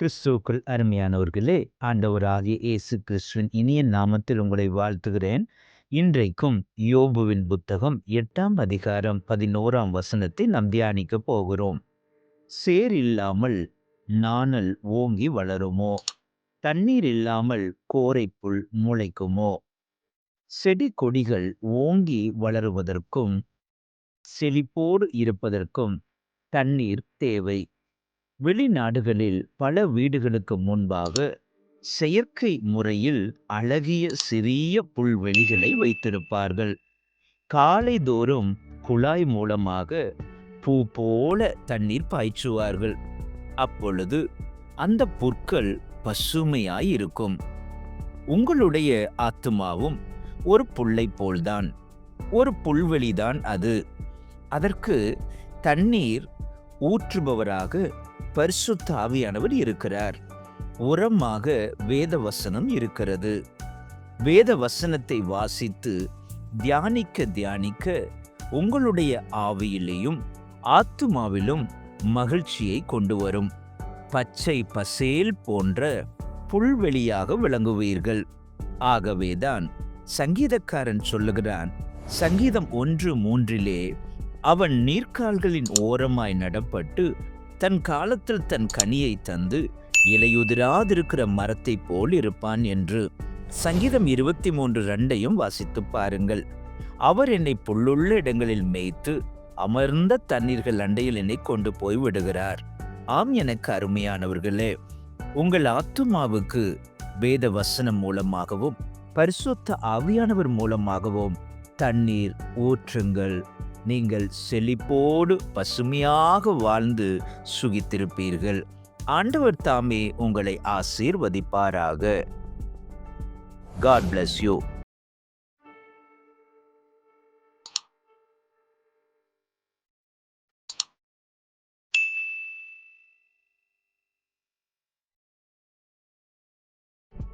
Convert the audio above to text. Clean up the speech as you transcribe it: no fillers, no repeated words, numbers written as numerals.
கிறிஸ்துவுக்குள் அருமையானவர்களே, ஆண்டவராகிய இயேசு கிறிஸ்துவின் இனிய நாமத்தில் உங்களை வாழ்த்துகிறேன். இன்றைக்கும் யோபுவின் புத்தகம் 8ஆம் அதிகாரம் 11ஆம் வசனத்தை நாம் தியானிக்க போகிறோம். சேர் இல்லாமல் நாணல் ஓங்கி வளருமோ? தண்ணீர் இல்லாமல் கோரைப்புல் முளைக்குமோ? செடி கொடிகள் ஓங்கி வளருவதற்கும் செழிப்போடு இருப்பதற்கும் தண்ணீர் தேவை. வெளிநாடுகளில் பல வீடுகளுக்கு முன்பாக செயற்கை முறையில் அழகிய சிறிய புல்வெளிகளை வைத்திருப்பார்கள். காலைதோறும் குழாய் மூலமாக பூ போல தண்ணீர் பாய்ச்சுவார்கள். அப்பொழுது அந்த புற்கள் பசுமையாயிருக்கும். உங்களுடைய ஆத்துமாவும் ஒரு புல்லை போல்தான், ஒரு புல்வெளிதான் அது. அதற்கு தண்ணீர் ஊற்றுபவராக பரிசுத்த ஆவியானவர் இருக்கிறார். உரமாக வேத வசனம் இருக்கிறது. வேத வசனத்தை வாசித்து தியானிக்க உங்களுடைய ஆவியிலேயும் ஆத்துமாவிலும் மகிழ்ச்சியை கொண்டு வரும். பச்சை பசேல் போன்ற புல்வெளியாக விளங்குவீர்கள். ஆகவேதான் சங்கீதக்காரன் சொல்லுகிறான், சங்கீதம் 1:3 அவன் நீர்க்கால்களின் ஓரமாய் நடப்பட்டு தன் காலத்தில் தன் கனியை தந்து இலையுதிராதிருக்கிற மரத்தை போல் இருப்பான் என்று. சங்கீதம் 23:2 வாசித்து பாருங்கள். அவர் என்னை புல்லுள்ள இடங்களில் மேய்த்து அமர்ந்த தண்ணீர்கள் அண்டையில் என்னை கொண்டு போய் விடுகிறார். ஆம், எனக்கு அருமையானவர்களே, உங்கள் ஆத்துமாவுக்கு வேத வசனம் மூலமாகவும் பரிசுத்த ஆவியானவர் மூலமாகவும் தண்ணீர் ஊற்றுங்கள். நீங்கள் செழிப்போடு பசுமையாக வாழ்ந்து சுகித்திருப்பீர்கள். ஆண்டவர் தாமே உங்களை ஆசீர்வதிப்பாராக. God bless you.